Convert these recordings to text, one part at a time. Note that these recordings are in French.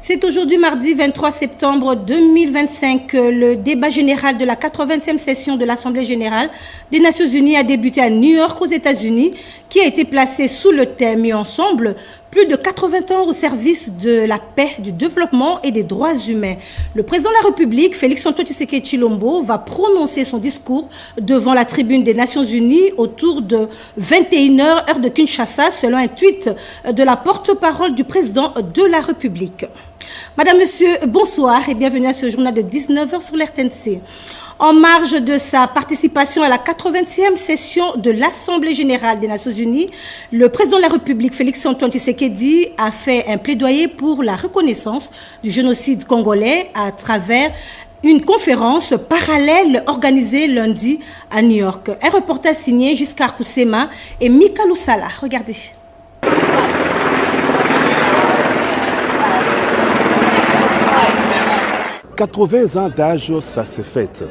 C'est aujourd'hui mardi 23 septembre 2025. Le débat général de la 80e session de l'Assemblée générale des Nations unies a débuté à New York aux États-Unis, qui a été placé sous le thème « Mis ensemble ». Plus de 80 ans au service de la paix, du développement et des droits humains. Le président de la République, Félix-Antoine Tshisekedi Tshilombo, va prononcer son discours devant la tribune des Nations Unies autour de 21h, heure de Kinshasa, selon un tweet de la porte-parole du président de la République. Madame, Monsieur, bonsoir et bienvenue à ce journal de 19h sur l'RTNC. En marge de sa participation à la 80e session de l'Assemblée générale des Nations unies, le président de la République, Félix-Antoine Tshisekedi, a fait un plaidoyer pour la reconnaissance du génocide congolais à travers une conférence parallèle organisée lundi à New York. Un reportage signé Giscard Koussema et Mika Loussala. Regardez. « 80 ans d'âge, ça s'est fait.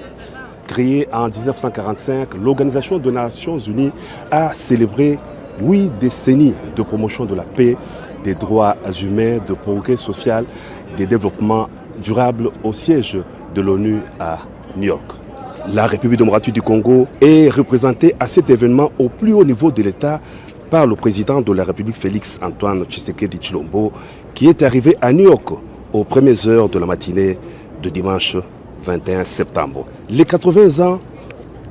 Créée en 1945, l'Organisation des Nations Unies a célébré 8 décennies de promotion de la paix, des droits humains, de progrès social, des développements durables au siège de l'ONU à New York. La République démocratique du Congo est représentée à cet événement au plus haut niveau de l'État par le président de la République, Félix-Antoine Tshisekedi Tshilombo, qui est arrivé à New York aux premières heures de la matinée de dimanche 21 septembre. Les 80 ans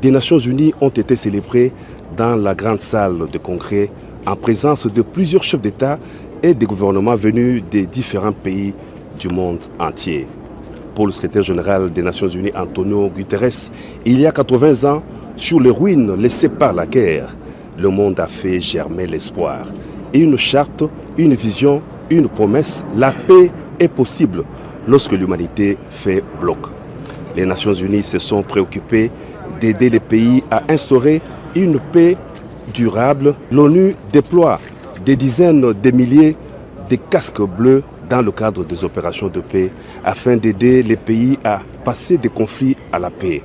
des Nations Unies ont été célébrés dans la grande salle de congrès en présence de plusieurs chefs d'État et de gouvernements venus des différents pays du monde entier. Pour le secrétaire général des Nations Unies, Antonio Guterres, il y a 80 ans, sur les ruines laissées par la guerre, le monde a fait germer l'espoir. Et une charte, une vision, une promesse, la paix est possible lorsque l'humanité fait bloc. Les Nations Unies se sont préoccupées d'aider les pays à instaurer une paix durable. L'ONU déploie des dizaines de milliers de casques bleus dans le cadre des opérations de paix afin d'aider les pays à passer des conflits à la paix.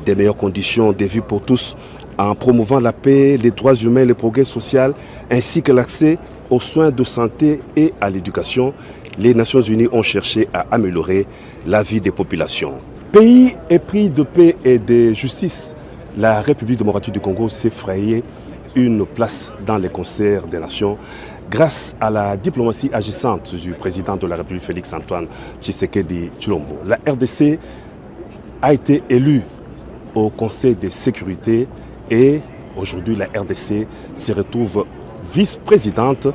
Des meilleures conditions de vie pour tous en promouvant la paix, les droits humains, le progrès social ainsi que l'accès aux soins de santé et à l'éducation. Les Nations Unies ont cherché à améliorer la vie des populations. Pays épris de paix et de justice, la République démocratique du Congo s'est frayée une place dans les concerts des nations grâce à la diplomatie agissante du président de la République, Félix-Antoine Tshisekedi Tshilombo. La RDC a été élue au Conseil de sécurité et aujourd'hui la RDC se retrouve vice-présidente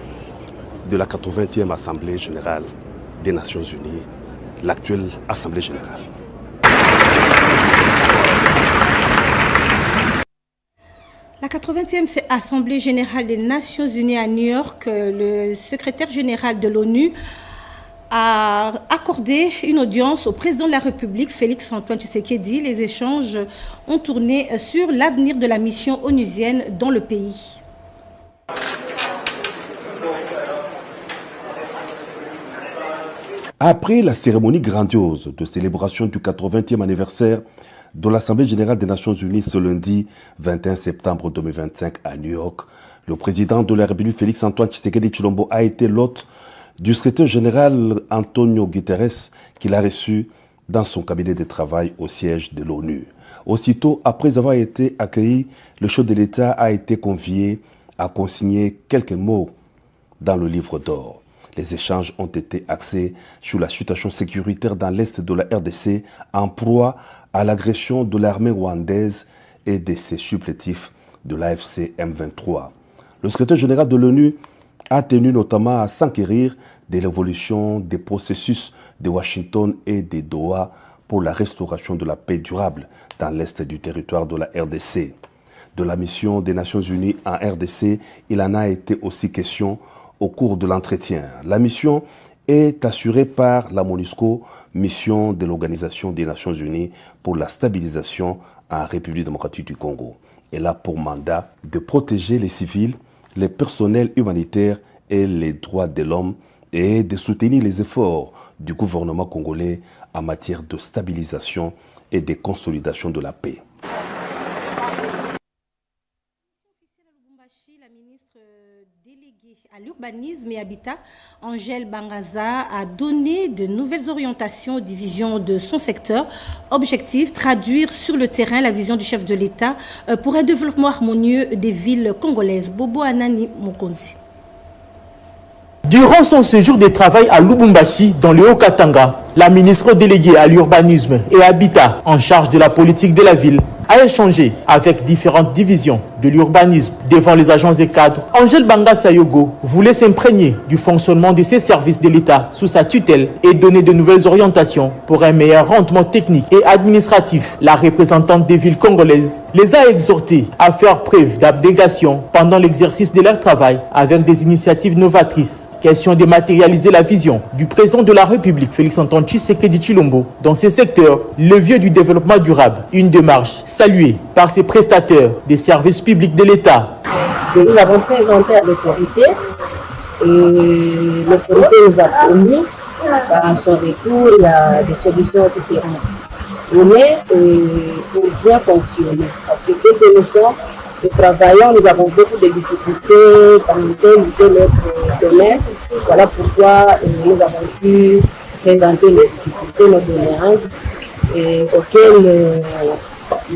de la 80e Assemblée générale des Nations Unies, l'actuelle Assemblée générale. La 80e Assemblée générale des Nations unies à New York, le secrétaire général de l'ONU a accordé une audience au président de la République, Félix-Antoine Tshisekedi. Les échanges ont tourné sur l'avenir de la mission onusienne dans le pays. Après la cérémonie grandiose de célébration du 80e anniversaire de l'Assemblée générale des Nations unies ce lundi 21 septembre 2025 à New York, le président de la République Félix-Antoine Tshisekedi Tshilombo a été l'hôte du secrétaire général Antonio Guterres qu'il a reçu dans son cabinet de travail au siège de l'ONU. Aussitôt après avoir été accueilli, le chef de l'État a été convié à consigner quelques mots dans le livre d'or. Les échanges ont été axés sur la situation sécuritaire dans l'est de la RDC en proie à l'agression de l'armée rwandaise et de ses supplétifs de l'AFC M23. Le secrétaire général de l'ONU a tenu notamment à s'enquérir de l'évolution des processus de Washington et de Doha pour la restauration de la paix durable dans l'est du territoire de la RDC. De la mission des Nations Unies en RDC, il en a été aussi question au cours de l'entretien. La mission est assurée par la MONUSCO, mission de l'Organisation des Nations Unies pour la stabilisation en République démocratique du Congo. Elle a pour mandat de protéger les civils, les personnels humanitaires et les droits de l'homme et de soutenir les efforts du gouvernement congolais en matière de stabilisation et de consolidation de la paix. La ministre déléguée À l'urbanisme et habitat, Angèle Bangaza a donné de nouvelles orientations aux divisions de son secteur. Objectif, traduire sur le terrain la vision du chef de l'État pour un développement harmonieux des villes congolaises. Bobo Anani Mokonzi. Durant son séjour de travail à Lubumbashi, dans le Haut-Katanga, la ministre déléguée à l'urbanisme et habitat en charge de la politique de la ville a échangé avec différentes divisions de l'urbanisme. Devant les agents et cadres, Angèle Bangaza Yogo voulait s'imprégner du fonctionnement de ces services de l'État sous sa tutelle et donner de nouvelles orientations pour un meilleur rendement technique et administratif. La représentante des villes congolaises les a exhortés à faire preuve d'abnégation pendant l'exercice de leur travail avec des initiatives novatrices. Question de matérialiser la vision du président de la République, Félix-Antoine Tshisekedi Tshilombo, dans ces secteurs, levier du développement durable. Une démarche saluée par ses prestataires des services publics de l'État. Nous avons présenté à l'autorité et l'autorité nous a promis à son retour, il y a des solutions qui seront données pour bien fonctionner. Parce que dès que nous travaillons, nous avons beaucoup de difficultés dans tel ou tel autre domaine. Voilà pourquoi nous avons pu présenter nos difficultés, nos doléances auxquelles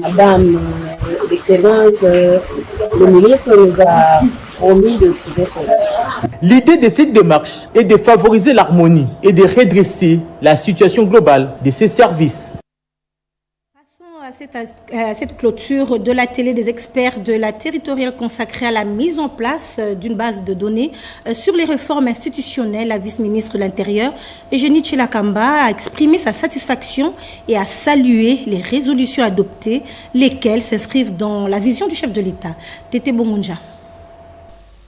Madame l'Excellence, le ministre nous a promis de trouver solution. L'idée de cette démarche est de favoriser l'harmonie et de redresser la situation globale de ces services. À cette clôture de la télé des experts de la territoriale consacrée à la mise en place d'une base de données sur les réformes institutionnelles, la vice-ministre de l'Intérieur, Eugénie Tshilakamba, a exprimé sa satisfaction et a salué les résolutions adoptées, lesquelles s'inscrivent dans la vision du chef de l'État, Tété Bongonja.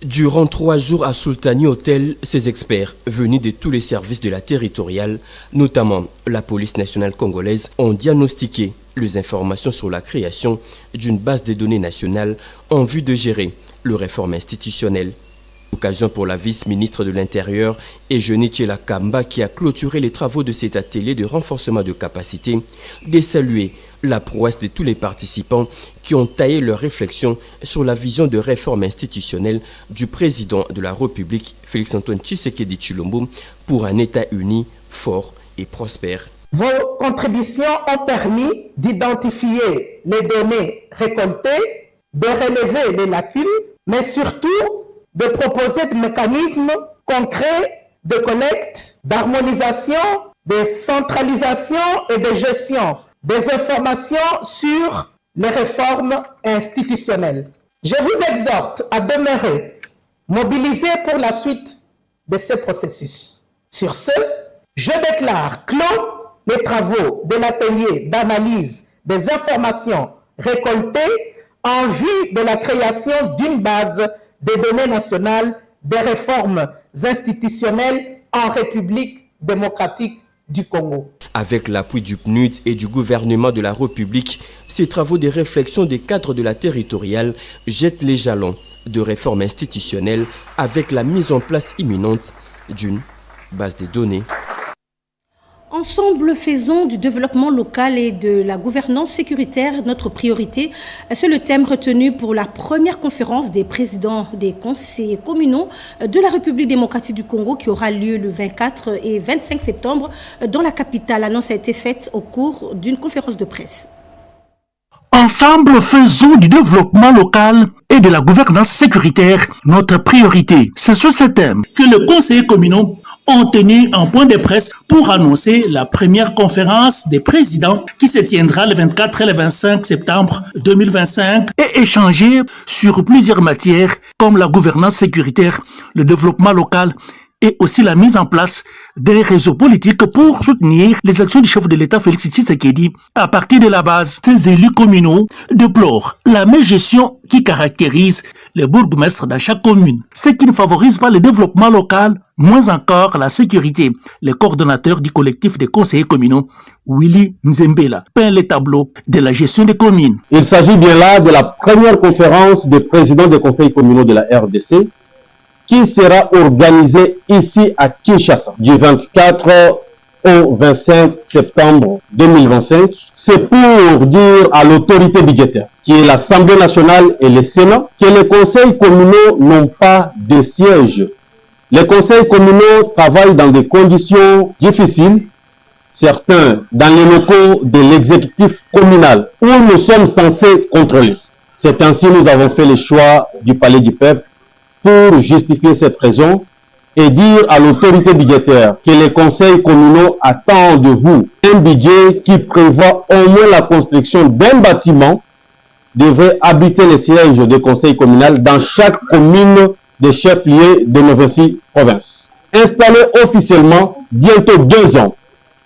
Durant 3 jours à Sultani Hotel, ces experts, venus de tous les services de la territoriale, notamment la police nationale congolaise, ont diagnostiqué les informations sur la création d'une base de données nationale en vue de gérer le réforme institutionnelle. Occasion pour la vice-ministre de l'Intérieur, Eugénie Tshilakamba, qui a clôturé les travaux de cet atelier de renforcement de capacité, de saluer la prouesse de tous les participants qui ont taillé leurs réflexions sur la vision de réforme institutionnelle du président de la République, Félix-Antoine Tshisekedi Tshilombo, pour un État uni, fort et prospère. Vos contributions ont permis d'identifier les données récoltées, de relever les lacunes, mais surtout de proposer des mécanismes concrets de collecte, d'harmonisation, de centralisation et de gestion des informations sur les réformes institutionnelles. Je vous exhorte à demeurer mobilisés pour la suite de ce processus. Sur ce, je déclare clos les travaux de l'atelier d'analyse des informations récoltées en vue de la création d'une base de données nationales des réformes institutionnelles en République démocratique du Congo. Avec l'appui du PNUD et du gouvernement de la République, ces travaux de réflexion des cadres de la territoriale jettent les jalons de réformes institutionnelles avec la mise en place imminente d'une base de données. Ensemble, faisons du développement local et de la gouvernance sécuritaire notre priorité. C'est le thème retenu pour la première conférence des présidents des conseils communaux de la République démocratique du Congo qui aura lieu le 24 et 25 septembre dans la capitale. L'annonce a été faite au cours d'une conférence de presse. Ensemble, faisons du développement local et de la gouvernance sécuritaire notre priorité. C'est sur ce thème que les conseillers communaux ont tenu un point de presse pour annoncer la première conférence des présidents qui se tiendra le 24 et le 25 septembre 2025 et échanger sur plusieurs matières comme la gouvernance sécuritaire, le développement local et aussi la mise en place des réseaux politiques pour soutenir les actions du chef de l'État Félix Tshisekedi. À partir de la base, ces élus communaux déplorent la mégestion qui caractérise les bourgmestres dans chaque commune, ce qui ne favorise pas le développement local, moins encore la sécurité. Le coordonnateur du collectif des conseillers communaux, Willy Nzembela, peint le tableau de la gestion des communes. Il s'agit bien là de la première conférence des présidents des conseils communaux de la RDC qui sera organisée ici à Kinshasa du 24 au 25 septembre 2025. C'est pour dire à l'autorité budgétaire, qui est l'Assemblée nationale et le Sénat, que les conseils communaux n'ont pas de siège Les conseils communaux travaillent dans des conditions difficiles, certains dans les locaux de l'exécutif communal où nous sommes censés contrôler. C'est ainsi que nous avons fait le choix du Palais du Peuple pour justifier cette raison et dire à l'autorité budgétaire que les conseils communaux attendent de vous un budget qui prévoit au moins la construction d'un bâtiment devrait habiter les sièges de conseil communal dans chaque commune des chefs-lieux de nos 26 provinces. Installé officiellement bientôt 2 ans,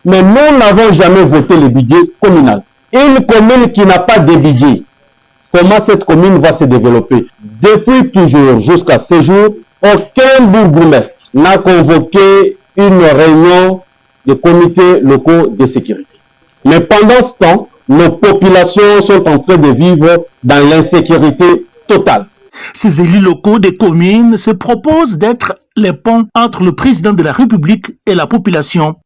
mais nous n'avons jamais voté le budget communal. Une commune qui n'a pas de budget, comment cette commune va se développer? Depuis toujours jusqu'à ce jour, aucun bourgmestre n'a convoqué une réunion des comités locaux de sécurité. Mais pendant ce temps, nos populations sont en train de vivre dans l'insécurité totale. Ces élus locaux des communes se proposent d'être les ponts entre le président de la République et la population.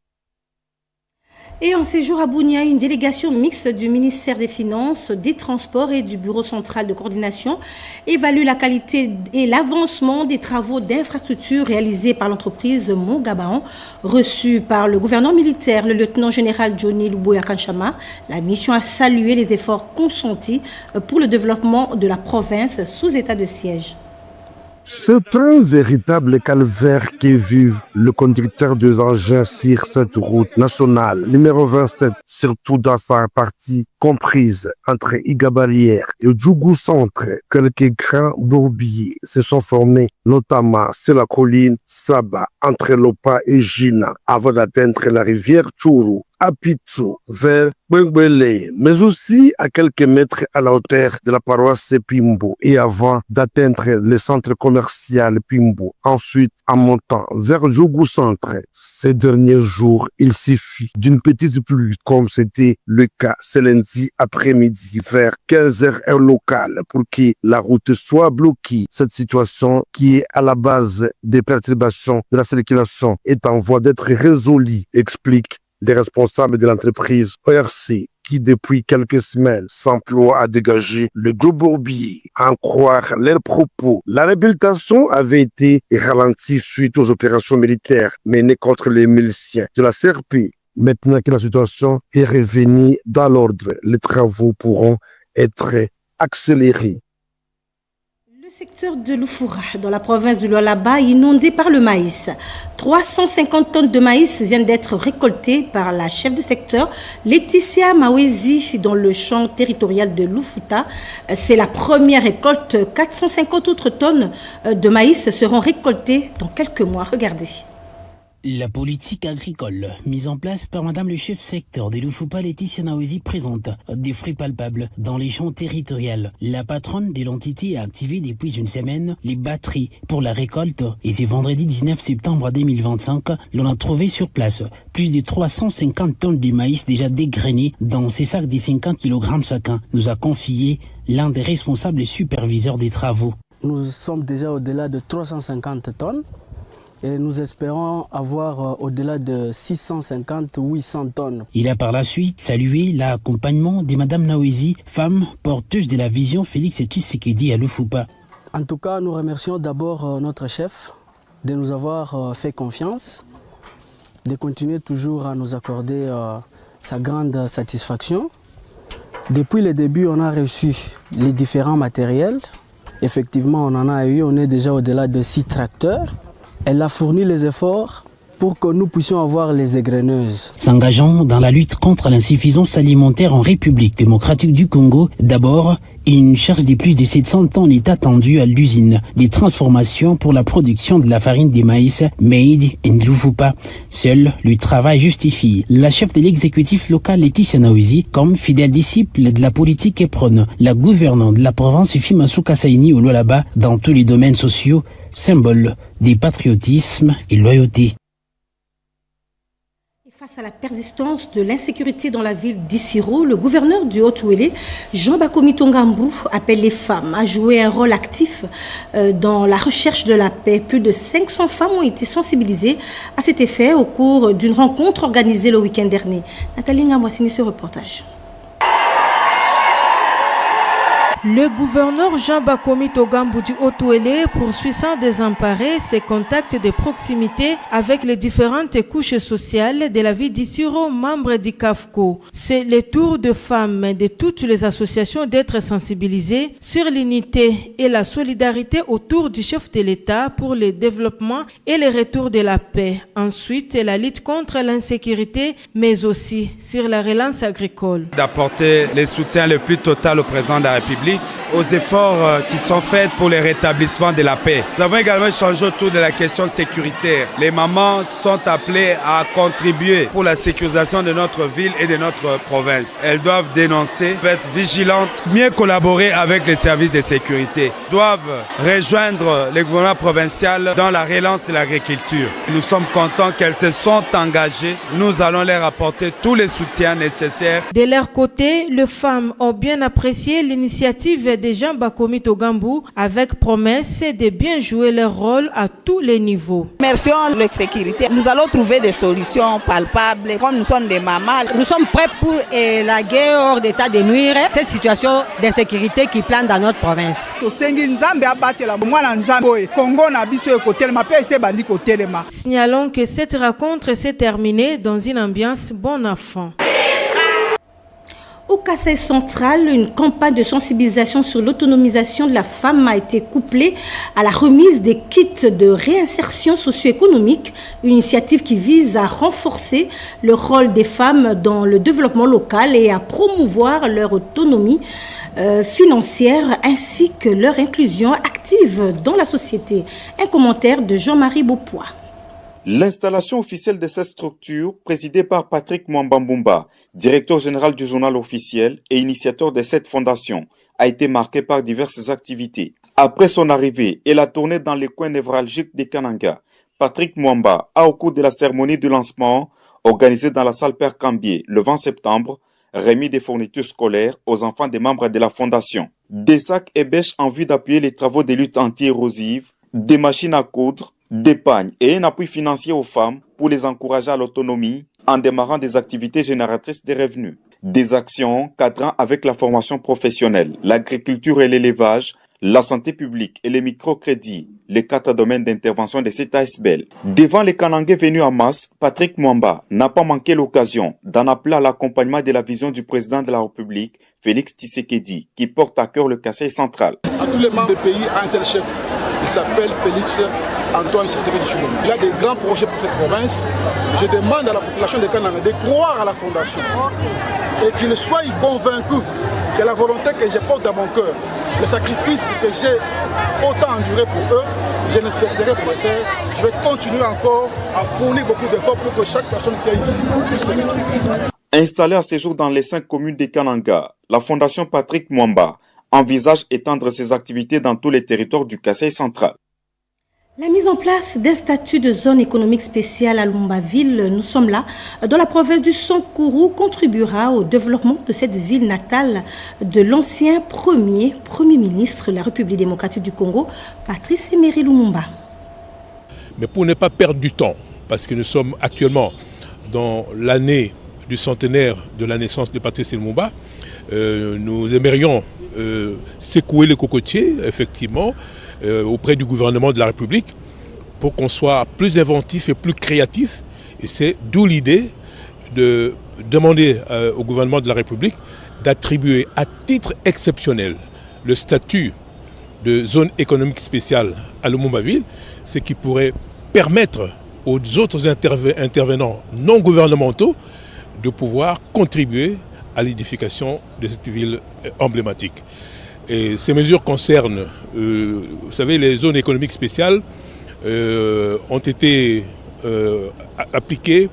Et en séjour à Bunia, une délégation mixte du ministère des Finances, des Transports et du Bureau central de coordination évalue la qualité et l'avancement des travaux d'infrastructure réalisés par l'entreprise Mogabaon, reçue par le gouverneur militaire, le lieutenant-général Johnny Luboya Kanchama. La mission a salué les efforts consentis pour le développement de la province sous état de siège. C'est un véritable calvaire qui vive le conducteur des engins sur cette route nationale numéro 27, surtout dans sa partie comprise entre Igabarière et Djougou Centre. Quelques grands bourbiers se sont formés, notamment sur la colline Saba, entre Lopa et Gina, avant d'atteindre la rivière Tchourou, à Pitou, vers Bengbele, mais aussi à quelques mètres à la hauteur de la paroisse Pimbo et avant d'atteindre le centre commercial Pimbo. Ensuite, en montant vers Djougou Centre, ces derniers jours, il suffit d'une petite pluie comme c'était le cas ce lundi après-midi vers 15h heure locale pour que la route soit bloquée. Cette situation qui est à la base des perturbations de la circulation est en voie d'être résolue, explique les responsables de l'entreprise ORC qui depuis quelques semaines s'emploient à dégager le gros bourbier. À en croire leurs propos, la réhabilitation avait été ralentie suite aux opérations militaires menées contre les miliciens de la CRP. Maintenant que la situation est revenue dans l'ordre, les travaux pourront être accélérés. Le secteur de Lufura, dans la province du Lualaba, inondé par le maïs. 350 tonnes de maïs viennent d'être récoltées par la chef de secteur, Laetitia Mawezi, dans le champ territorial de Lufuta. C'est la première récolte. 450 autres tonnes de maïs seront récoltées dans quelques mois. Regardez. La politique agricole mise en place par Madame le chef secteur de Lufupa, Laetitia Mawezi, présente des fruits palpables dans les champs territoriaux. La patronne de l'entité a activé depuis une semaine les batteries pour la récolte et c'est vendredi 19 septembre 2025 l'on a trouvé sur place plus de 350 tonnes de maïs déjà dégrainées dans ces sacs de 50 kg chacun, nous a confié l'un des responsables superviseurs des travaux. Nous sommes déjà au-delà de 350 tonnes. Et nous espérons avoir au-delà de 650-800 tonnes. Il a par la suite salué l'accompagnement de Madame Mawezi, femme porteuse de la vision Félix Tshisekedi à Lufupa. En tout cas, nous remercions d'abord notre chef de nous avoir fait confiance, de continuer toujours à nous accorder sa grande satisfaction. Depuis le début, on a reçu les différents matériels. Effectivement, on en a eu, on est déjà au-delà de 6 tracteurs. Elle a fourni les efforts pour que nous puissions avoir les égreneuses. S'engageant dans la lutte contre l'insuffisance alimentaire en République démocratique du Congo, d'abord, une charge de plus de 700 tonnes est attendue à l'usine des transformations pour la production de la farine de maïs made in Lufupa. Seul le travail justifie la chef de l'exécutif local Laetitia Mawezi comme fidèle disciple de la politique et prône la gouvernante de la province Fimasuka Saini au Lualaba dans tous les domaines sociaux, symbole des patriotisme et loyauté. Face à la persistance de l'insécurité dans la ville d'Issiro, le gouverneur du Haut-Ouélé, Jean Bakomi Tongambou, appelle les femmes à jouer un rôle actif dans la recherche de la paix. Plus de 500 femmes ont été sensibilisées à cet effet au cours d'une rencontre organisée le week-end dernier. Nathalie Ngamouassini, ce reportage. Le gouverneur Jean Bakomi Togambu du Haut-Ouélé poursuit sans désemparer ses contacts de proximité avec les différentes couches sociales de la vie d'Issiro, membres du CAFCO. C'est le tour de femmes de toutes les associations d'être sensibilisées sur l'unité et la solidarité autour du chef de l'État pour le développement et le retour de la paix. Ensuite, la lutte contre l'insécurité, mais aussi sur la relance agricole. D'apporter le soutien le plus total au président de la République aux efforts qui sont faits pour le rétablissement de la paix. Nous avons également échangé autour de la question sécuritaire. Les mamans sont appelées à contribuer pour la sécurisation de notre ville et de notre province. Elles doivent dénoncer, être vigilantes, mieux collaborer avec les services de sécurité, doivent rejoindre le gouvernement provincial dans la relance de l'agriculture. Nous sommes contents qu'elles se sont engagées. Nous allons leur apporter tous les soutiens nécessaires. De leur côté, les femmes ont bien apprécié l'initiative de Jean Bakomi Togambu avec promesse de bien jouer leur rôle à tous les niveaux. Merci à la sécurité. Nous allons trouver des solutions palpables. Comme nous sommes des mamans, nous sommes prêts pour la guerre hors d'état de nuire cette situation d'insécurité qui plane dans notre province. Signalons que cette rencontre s'est terminée dans une ambiance bon enfant. Au Kasaï central, une campagne de sensibilisation sur l'autonomisation de la femme a été couplée à la remise des kits de réinsertion socio-économique, une initiative qui vise à renforcer le rôle des femmes dans le développement local et à promouvoir leur autonomie financière ainsi que leur inclusion active dans la société. Un commentaire de Jean-Marie Beaupois. L'installation officielle de cette structure, présidée par Patrick Mwambambumba, directeur général du journal officiel et initiateur de cette fondation, a été marquée par diverses activités. Après son arrivée et la tournée dans les coins névralgiques des Kananga, Patrick Mwamba a, au cours de la cérémonie de lancement, organisée dans la salle Père Cambier le 20 septembre, remis des fournitures scolaires aux enfants des membres de la fondation. Des sacs et bêches en vue d'appuyer les travaux de lutte anti-érosive, des machines à coudre, d'épargne et un appui financier aux femmes pour les encourager à l'autonomie en démarrant des activités génératrices de revenus. Des actions cadrant avec la formation professionnelle, l'agriculture et l'élevage, la santé publique et les microcrédits, les 4 domaines d'intervention de cet ASBL. Devant les Kanangais venus en masse, Patrick Mwamba n'a pas manqué l'occasion d'en appeler à l'accompagnement de la vision du président de la République, Félix Tshisekedi, qui porte à cœur le Kasaï central. À tous les membres du pays, un seul chef, il s'appelle Félix Antoine Tshisekedi Tshilombo. Il a des grands projets pour cette province. Je demande à la population de Kananga de croire à la fondation et qu'ils soient convaincus que la volonté que je porte dans mon cœur, le sacrifice que j'ai autant enduré pour eux, je ne cesserai de le faire. Je vais continuer encore à fournir beaucoup d'efforts pour que chaque personne qui est ici puisse se retrouver. Installée à ce jour dans les 5 communes de Kananga, la fondation Patrick Mwamba envisage étendre ses activités dans tous les territoires du Kasaï central. La mise en place d'un statut de zone économique spéciale à Lumbaville, nous sommes là, dans la province du Sankuru, contribuera au développement de cette ville natale de l'ancien premier ministre de la République démocratique du Congo, Patrice Emery Lumumba. Mais pour ne pas perdre du temps, parce que nous sommes actuellement dans l'année du centenaire de la naissance de Patrice Lumumba, nous aimerions secouer les cocotiers, effectivement, auprès du gouvernement de la République pour qu'on soit plus inventif et plus créatif. Et c'est d'où l'idée de demander au gouvernement de la République d'attribuer à titre exceptionnel le statut de zone économique spéciale à Lumbaville, ce qui pourrait permettre aux autres intervenants non gouvernementaux de pouvoir contribuer à l'édification de cette ville emblématique. Et ces mesures concernent, vous savez, les zones économiques spéciales ont été appliquées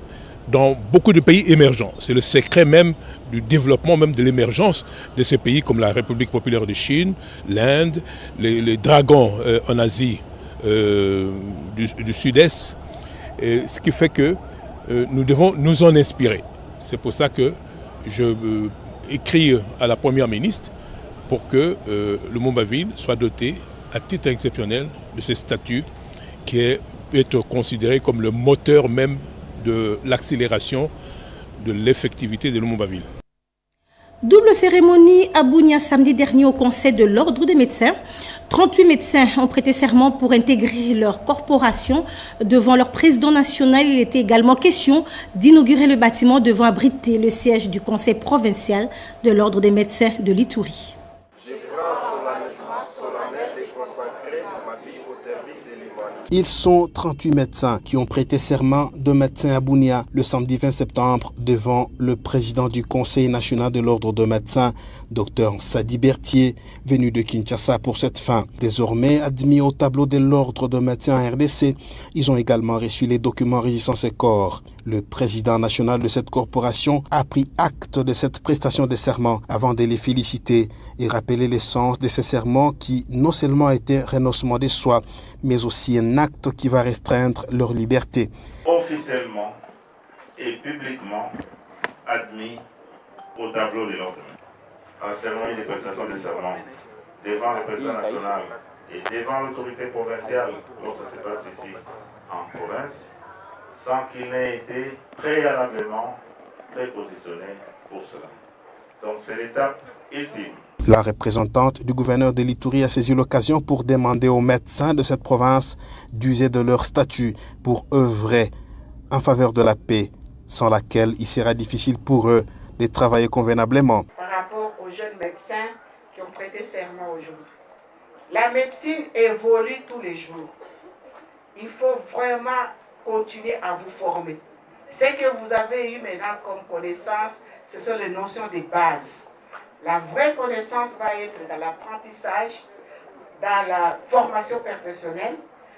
dans beaucoup de pays émergents. C'est le secret même du développement, même de l'émergence de ces pays comme la République populaire de Chine, l'Inde, les dragons en Asie du Sud-Est. Ce qui fait que nous devons nous en inspirer. C'est pour ça que je écris à la Première ministre pour que Lumbaville soit doté à titre exceptionnel de ce statut qui peut être considéré comme le moteur même de l'accélération de l'effectivité de Lumbaville. Double cérémonie à Bunia samedi dernier au Conseil de l'Ordre des médecins. 38 médecins ont prêté serment pour intégrer leur corporation devant leur président national. Il était également question d'inaugurer le bâtiment devant abriter le siège du Conseil provincial de l'Ordre des médecins de l'Ituri. Ils sont 38 médecins qui ont prêté serment de médecin à Bunia le samedi 20 septembre devant le président du Conseil national de l'Ordre de médecins, Dr Sadi Berthier, venu de Kinshasa pour cette fin. Désormais admis au tableau de l'Ordre de médecins en RDC, ils ont également reçu les documents régissant ces corps. Le président national de cette corporation a pris acte de cette prestation de serment avant de les féliciter et rappeler l'essence de ces serments qui non seulement étaient renoncement de soi, mais aussi un acte qui va restreindre leur liberté. Officiellement et publiquement admis au tableau de l'ordre. À la cérémonie de prestation de serment devant le président national et devant l'autorité provinciale, lorsque ça se passe ici en province, sans qu'il n'ait été préalablement prépositionné pour cela. Donc c'est l'étape ultime. La représentante du gouverneur de l'Ituri a saisi l'occasion pour demander aux médecins de cette province d'user de leur statut pour œuvrer en faveur de la paix, sans laquelle il sera difficile pour eux de travailler convenablement. Par rapport aux jeunes médecins qui ont prêté serment aujourd'hui, la médecine évolue tous les jours. Il faut vraiment continuer à vous former. Ce que vous avez eu maintenant comme connaissance, ce sont les notions de base. La vraie connaissance va être dans l'apprentissage, dans la formation professionnelle.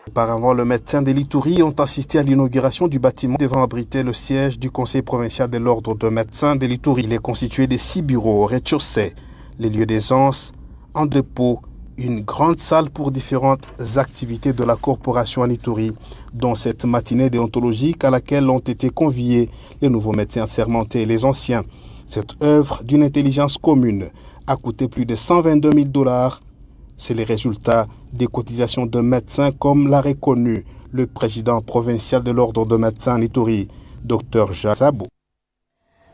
Auparavant, les médecins de l'Ituri ont assisté à l'inauguration du bâtiment devant abriter le siège du Conseil provincial de l'Ordre de médecins de l'Ituri. Il est constitué de 6 bureaux au rez-de-chaussée, les lieux d'aisance, un dépôt, une grande salle pour différentes activités de la corporation en Ituri, dont cette matinée déontologique à laquelle ont été conviés les nouveaux médecins assermentés et les anciens. Cette œuvre d'une intelligence commune a coûté plus de 122 000 $. C'est le résultat des cotisations de médecins, comme l'a reconnu le président provincial de l'Ordre de médecins en Ituri, Dr Jazabo.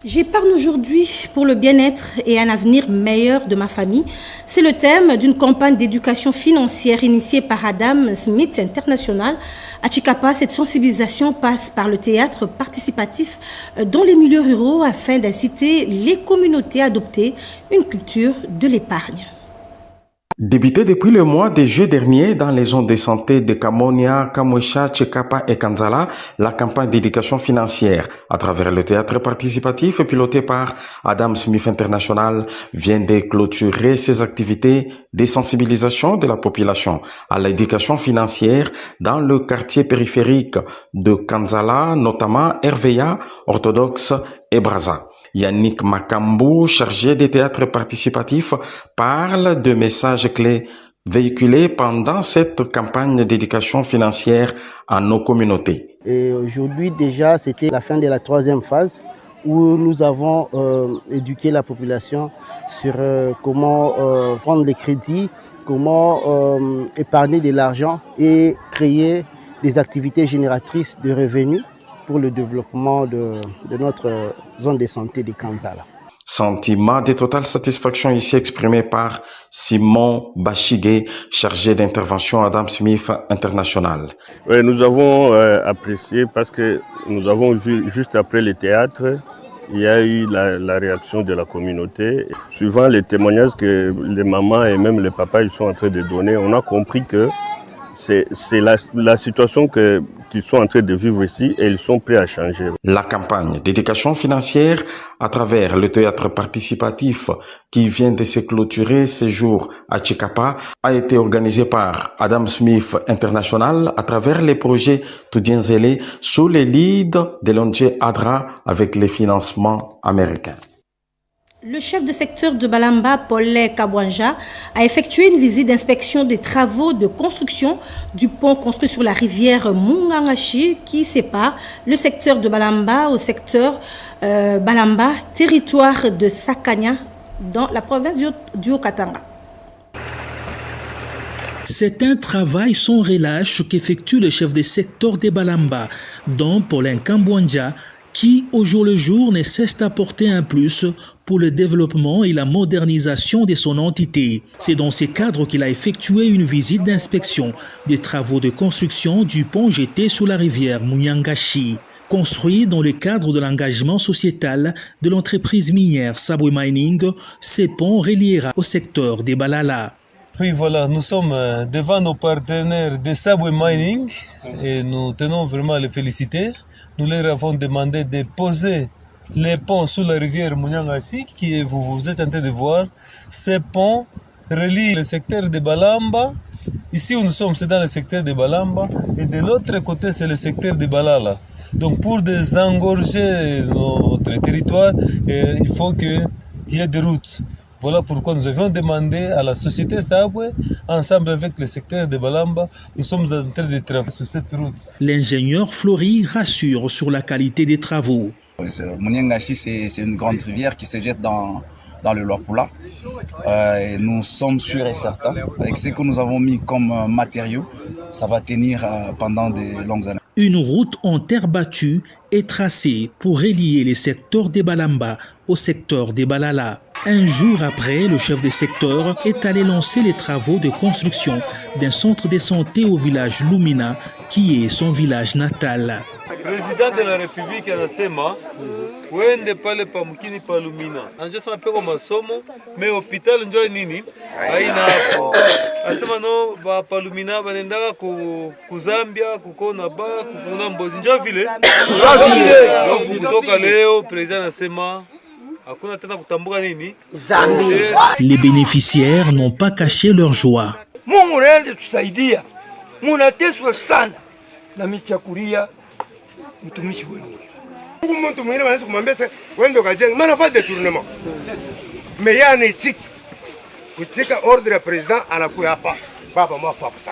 J'épargne aujourd'hui pour le bien-être et un avenir meilleur de ma famille. C'est le thème d'une campagne d'éducation financière initiée par Adam Smith International. À Chikapa, cette sensibilisation passe par le théâtre participatif dans les milieux ruraux afin d'inciter les communautés à adopter une culture de l'épargne. Débuté depuis le mois de juillet dernier dans les zones de santé de Kamonia, Kamwesha, Tchekapa et Kanzala, la campagne d'éducation financière à travers le théâtre participatif piloté par Adam Smith International vient de clôturer ses activités de sensibilisation de la population à l'éducation financière dans le quartier périphérique de Kanzala, notamment RVA, orthodoxe et Braza. Yannick Makambu, chargé des théâtres participatifs, parle de messages clés véhiculés pendant cette campagne d'éducation financière à nos communautés. Et aujourd'hui déjà, c'était la fin de la 3e phase où nous avons éduqué la population sur comment prendre les crédits, comment épargner de l'argent et créer des activités génératrices de revenus pour le développement de notre zone de santé de Kanzala. Sentiment de totale satisfaction ici exprimé par Simon Bachigué, chargé d'intervention Adam Smith International. Oui, nous avons apprécié parce que nous avons vu juste après le théâtre, il y a eu la réaction de la communauté. Suivant les témoignages que les mamans et même les papas ils sont en train de donner, on a compris que c'est la situation qu'ils sont en train de vivre ici et ils sont prêts à changer. La campagne d'éducation financière à travers le théâtre participatif qui vient de se clôturer ce jour à Tchikapa a été organisée par Adam Smith International à travers les projets Tudienzele sous les leads de l'ONG ADRA avec les financements américains. Le chef de secteur de Balamba, Paul Kabwanja, a effectué une visite d'inspection des travaux de construction du pont construit sur la rivière Mungangashi qui sépare le secteur de Balamba au secteur Balamba, territoire de Sakanya, dans la province du Haut-Katanga. C'est un travail sans relâche qu'effectue le chef de secteur de Balamba, dont Paulin Kambwanja, qui, au jour le jour, ne cesse d'apporter un plus pour le développement et la modernisation de son entité. C'est dans ces cadres qu'il a effectué une visite d'inspection des travaux de construction du pont jeté sous la rivière Munyangashi. Construit dans le cadre de l'engagement sociétal de l'entreprise minière Sabwe Mining, ce pont reliera au secteur des Balala. Oui, voilà, nous sommes devant nos partenaires de Sabwe Mining et nous tenons vraiment à les féliciter. Nous leur avons demandé de poser les ponts sous la rivière Munyangashi, qui vous êtes en train de voir. Ces ponts relient le secteur de Balamba. Ici où nous sommes, c'est dans le secteur de Balamba. Et de l'autre côté, c'est le secteur de Balala. Donc pour désengorger notre territoire, il faut qu'il y ait des routes. Voilà pourquoi nous avions demandé à la société Sabwe, ensemble avec le secteur de Balamba, nous sommes en train de travailler sur cette route. L'ingénieur Flory rassure sur la qualité des travaux. Munyangashi, c'est une grande rivière qui se jette dans le Luapula. Et nous sommes sûrs et certains, avec ce que nous avons mis comme matériaux, ça va tenir pendant de longues années. Une route en terre battue est tracée pour relier les secteurs des Balamba au secteur des Balala. Un jour après, le chef de secteur est allé lancer les travaux de construction d'un centre de santé au village Lumina, qui est son village natal. Président de la République anasema wende pale pa mkini pa Lumina. Anasema peko masomo me hospital njoo nini haina hapo. Anasema no ba pa Lumina banendaka ku Zambia kukona ba kukuna Mbozi njoo vile. Kutoka leo president anasema hakuna tena kutambuka nini Zambia. Les bénéficiaires n'ont pas caché leur joie. Mungu rende tusaidia. Munateswa sana na michakuria mtumishi wenu. Mtu mwingine anaweza kumwambia sasa wende ukajenga maana fa detournement. Mais yani kuchika ordre ya president anakuwa hapa. Baba mwafa ça.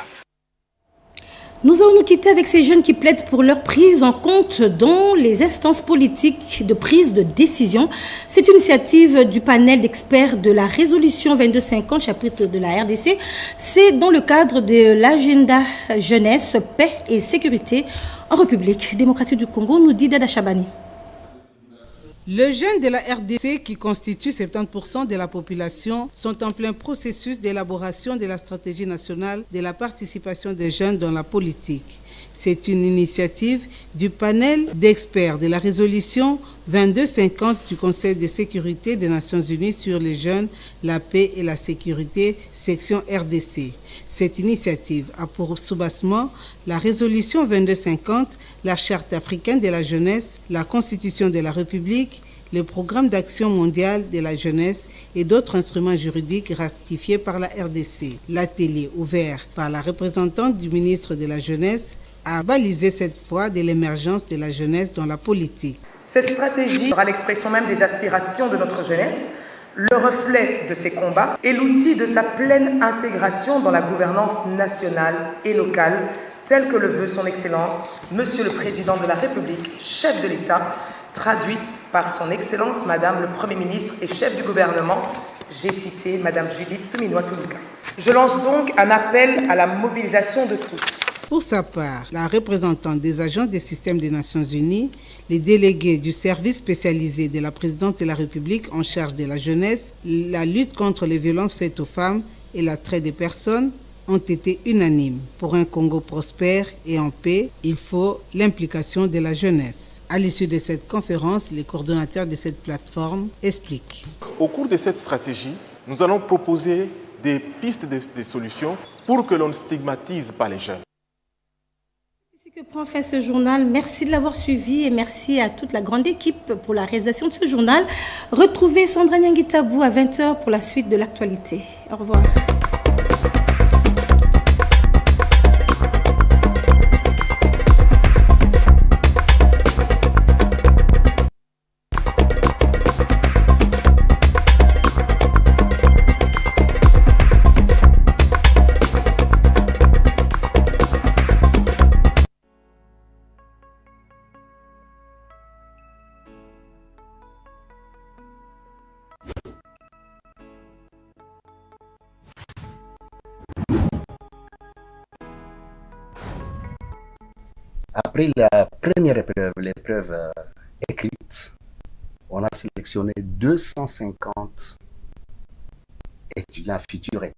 Nous allons nous quitter avec ces jeunes qui plaident pour leur prise en compte dans les instances politiques de prise de décision. Cette initiative du panel d'experts de la résolution 2250, chapitre de la RDC, c'est dans le cadre de l'agenda jeunesse, paix et sécurité en République démocratique du Congo, nous dit Dada Chabani. Les jeunes de la RDC, qui constituent 70% de la population, sont en plein processus d'élaboration de la stratégie nationale de la participation des jeunes dans la politique. C'est une initiative du panel d'experts de la résolution 2250 du Conseil de sécurité des Nations Unies sur les jeunes, la paix et la sécurité, section RDC. Cette initiative a pour soubassement la résolution 2250, la Charte africaine de la jeunesse, la Constitution de la République, le programme d'action mondiale de la jeunesse et d'autres instruments juridiques ratifiés par la RDC. L'atelier ouvert par la représentante du ministre de la Jeunesse a balisé cette fois de l'émergence de la jeunesse dans la politique. Cette stratégie sera l'expression même des aspirations de notre jeunesse, le reflet de ses combats et l'outil de sa pleine intégration dans la gouvernance nationale et locale, telle que le veut son Excellence, Monsieur le Président de la République, chef de l'État, traduite par son Excellence, Madame le Premier ministre et chef du gouvernement, j'ai cité Madame Judith Suminwa-Tuluka. Je lance donc un appel à la mobilisation de tous. Pour sa part, la représentante des agences des systèmes des Nations Unies, les délégués du service spécialisé de la présidente de la République en charge de la jeunesse, la lutte contre les violences faites aux femmes et la traite des personnes ont été unanimes. Pour un Congo prospère et en paix, il faut l'implication de la jeunesse. À l'issue de cette conférence, les coordonnateurs de cette plateforme expliquent. Au cours de cette stratégie, nous allons proposer des pistes de solutions pour que l'on ne stigmatise pas les jeunes. Que prend fin ce journal. Merci de l'avoir suivi et merci à toute la grande équipe pour la réalisation de ce journal. Retrouvez Sandra Nyangitabou à 20h pour la suite de l'actualité. Au revoir. Après la première épreuve, l'épreuve écrite. On a sélectionné 250 étudiants futurs et